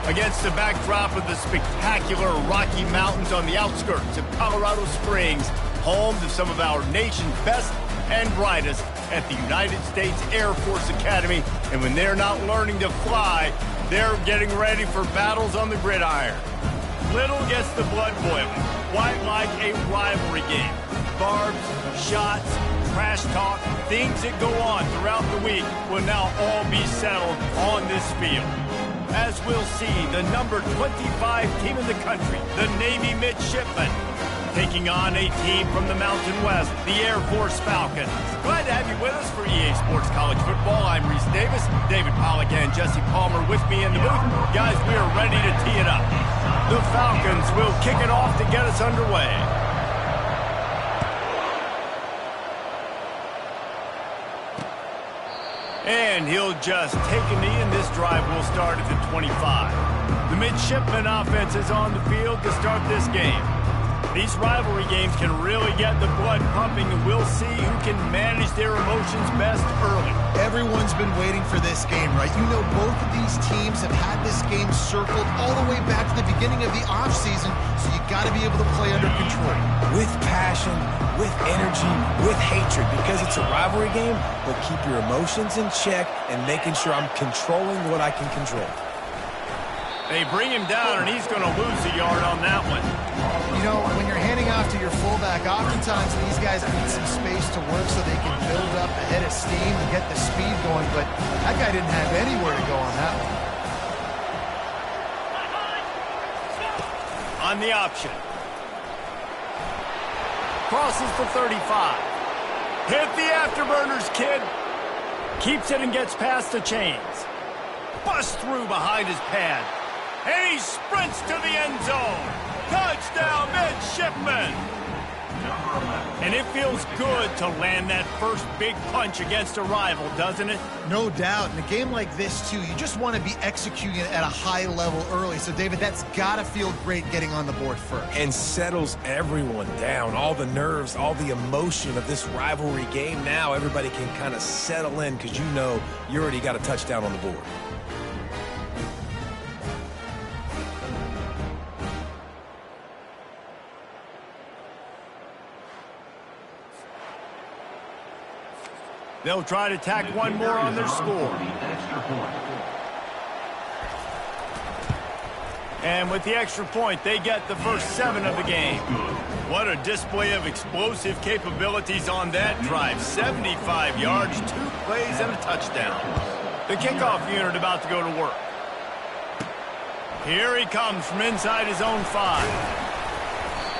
Against the backdrop of the spectacular Rocky Mountains on the outskirts of Colorado Springs, home to some of our nation's best and brightest at the United States Air Force Academy. And when they're not learning to fly, they're getting ready for battles on the gridiron. Little gets the blood boiling, quite like a rivalry game. Barbs, shots, trash talk, things that go on throughout the week will now all be settled on this field. As we'll see, the number 25 team in the country, the Navy Midshipmen, taking on a team from the Mountain West, the Air Force Falcons. Glad to have you with us for EA Sports College Football. I'm Reese Davis, David Pollack and Jesse Palmer with me in the booth. Guys, we are ready to tee it up. The Falcons will kick it off to get us underway. And he'll just take a knee, and this drive will start at the 25. The Midshipman offense is on the field to start this game. These rivalry games can really get the blood pumping, and we'll see who can manage their emotions best early. Everyone's been waiting for this game, right? You know, both of these teams have had this game circled all the way back to the beginning of the offseason, so you got to be able to play under control. With passion, with energy, with hatred, because it's a rivalry game, but keep your emotions in check and making sure I'm controlling what I can control. They bring him down, and he's going to lose a yard on that one. You know, when you're handing off to your fullback, oftentimes these guys need some space to work so they can build up a head of steam and get the speed going, but that guy didn't have anywhere to go on that one. On the option. Crosses the 35. Hit the afterburners, kid. Keeps it and gets past the chains. Busts through behind his pad. And he sprints to the end zone. Touchdown, Midshipmen! And it feels good to land that first big punch against a rival, doesn't it? No doubt. In a game like this, too, you just want to be executing it at a high level early. So, David, that's got to feel great getting on the board first. And settles everyone down. All the nerves, all the emotion of this rivalry game. Now everybody can kind of settle in because you know you already got a touchdown on the board. They'll try to tack one more on their score. And with the extra point, they get the first 7 of the game. What a display of explosive capabilities on that drive. 75 yards, 2 plays, and a touchdown. The kickoff unit about to go to work. Here he comes from inside his own 5.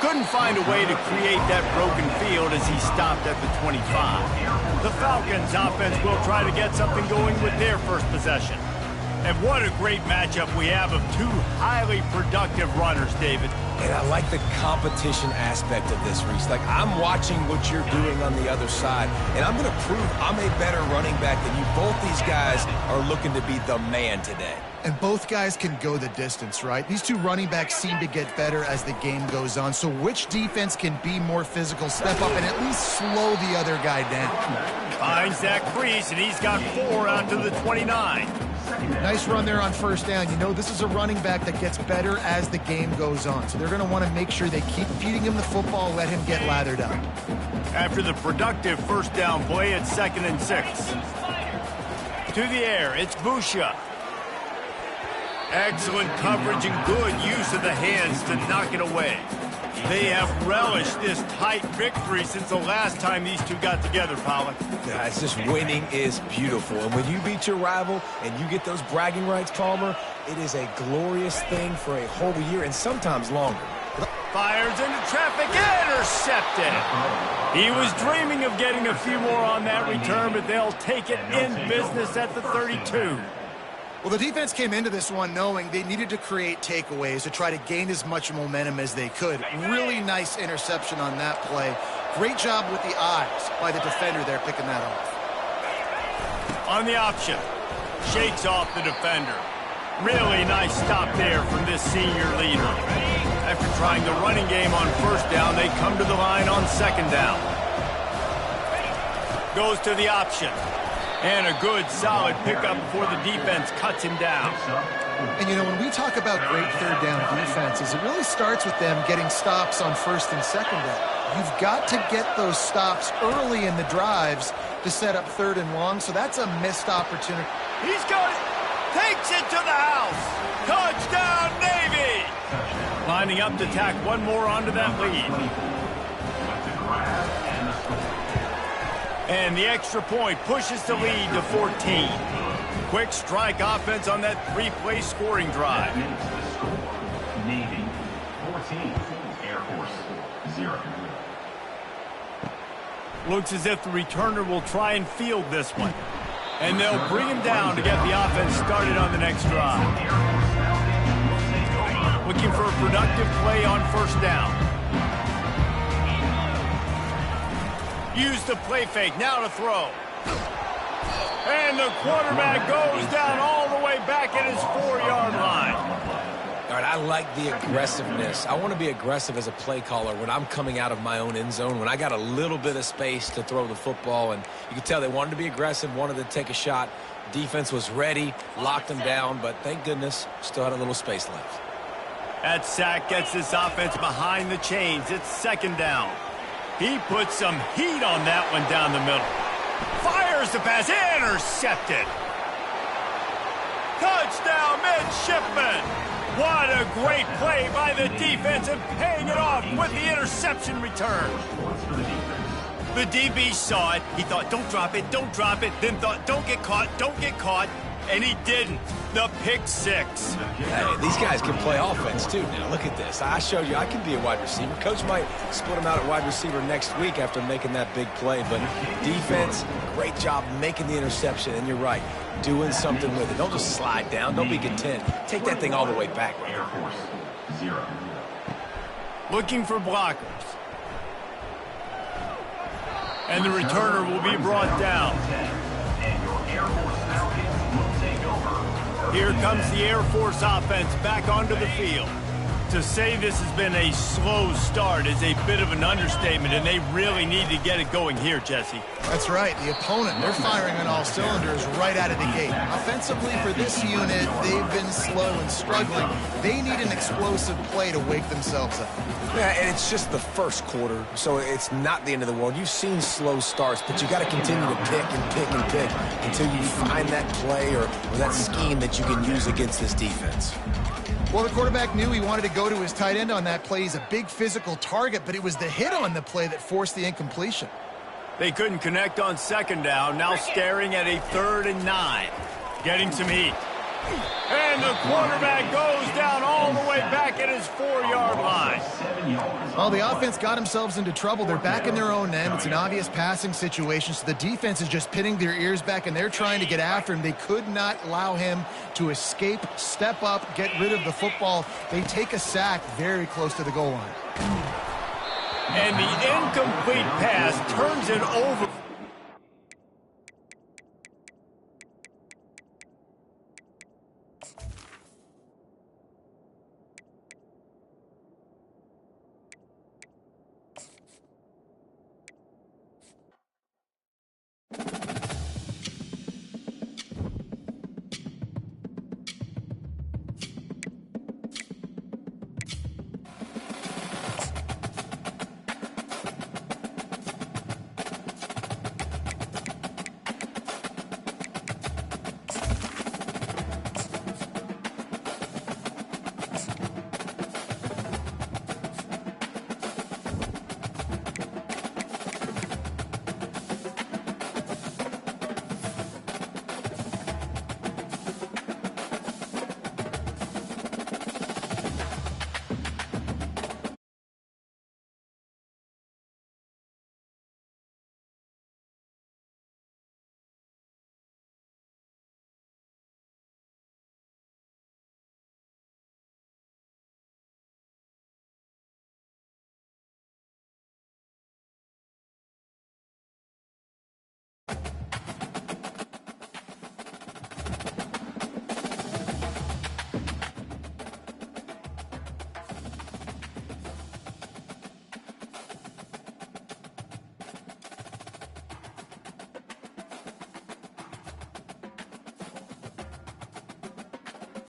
Couldn't find a way to create that broken field as he stopped at the 25. The Falcons offense will try to get something going with their first possession. And what a great matchup we have of 2 highly productive runners, David. And I like the competition aspect of this, Reese. Like, I'm watching what you're doing on the other side, and I'm going to prove I'm a better running back than you. Both these guys are looking to be the man today. And both guys can go the distance, right? These 2 running backs seem to get better as the game goes on. So which defense can be more physical, step up, and at least slow the other guy down? Finds Zach Priest, and he's got 4 out to the 29. Nice run there on first down. You know, this is a running back that gets better as the game goes on. So they're going to want to make sure they keep feeding him the football, let him get lathered up. After the productive first down play, it's 2nd and 6. To the air, it's Busha. Excellent coverage and good use of the hands to knock it away. They have relished this tight victory since the last time these 2 got together, Pollack. Guys, just winning is beautiful. And when you beat your rival and you get those bragging rights, Palmer, it is a glorious thing for a whole year and sometimes longer. Fires into traffic, intercepted. He was dreaming of getting a few more on that return, but they'll take it in business at the 32. Well, the defense came into this one knowing they needed to create takeaways to try to gain as much momentum as they could. Really nice interception on that play. Great job with the eyes by the defender there picking that off. On the option, shakes off the defender. Really nice stop there from this senior leader. After trying the running game on first down, they come to the line on 2nd down. Goes to the option. And a good, solid pickup before the defense cuts him down. And, you know, when we talk about great third down defenses, it really starts with them getting stops on first and second down. You've got to get those stops early in the drives to set up third and long, so that's a missed opportunity. He's got it. Takes it to the house. Touchdown, Navy. Lining up to tack one more onto that lead. And the extra point pushes the lead to 14. Quick strike offense on that three-play scoring drive. Navy 14, Air Force 0. Looks as if the returner will try and field this one. And they'll bring him down to get the offense started on the next drive. Looking for a productive play on first down. Use the play fake, now to throw. And the quarterback goes down all the way back at his 4-yard line. All right, I like the aggressiveness. I want to be aggressive as a play caller when I'm coming out of my own end zone, when I got a little bit of space to throw the football, and you can tell they wanted to be aggressive, wanted to take a shot. Defense was ready, locked them down, but thank goodness, still had a little space left. That sack gets this offense behind the chains. It's second down. He puts some heat on that one down the middle. Fires the pass, intercepted. Touchdown, midshipman. What a great play by the defense and paying it off with the interception return. The DB saw it. He thought, don't drop it, then thought, don't get caught, and he didn't. The pick six. Hey, these guys can play offense, too. Now, look at this. I showed you I can be a wide receiver. Coach might split them out at wide receiver next week after making that big play. But defense, great job making the interception. And you're right, doing something with it. Don't just slide down. Don't be content. Take that thing all the way back. Air Force 0. Looking for blockers. And the returner will be brought down. And your Air Force Falcons will take over. Here comes the Air Force offense back onto the field. To say this has been a slow start is a bit of an understatement, and they really need to get it going here, Jesse. That's right. The opponent, they're firing on all cylinders right out of the gate. Offensively, for this unit, they've been slow and struggling. They need an explosive play to wake themselves up. Yeah, and it's just the first quarter, so it's not the end of the world. You've seen slow starts, but you got to continue to pick and pick and pick until you find that play or that scheme that you can use against this defense. Well, the quarterback knew he wanted to go to his tight end on that play. He's a big physical target, but it was the hit on the play that forced the incompletion. They couldn't connect on second down, now staring at a 3rd and 9. Getting some heat. And the quarterback goes down all the way back at his 4-yard line. Well, the offense got themselves into trouble. They're back in their own end. It's an obvious passing situation, so the defense is just pinning their ears back, and they're trying to get after him. They could not allow him to escape, step up, get rid of the football. They take a sack very close to the goal line. And the incomplete pass turns it over.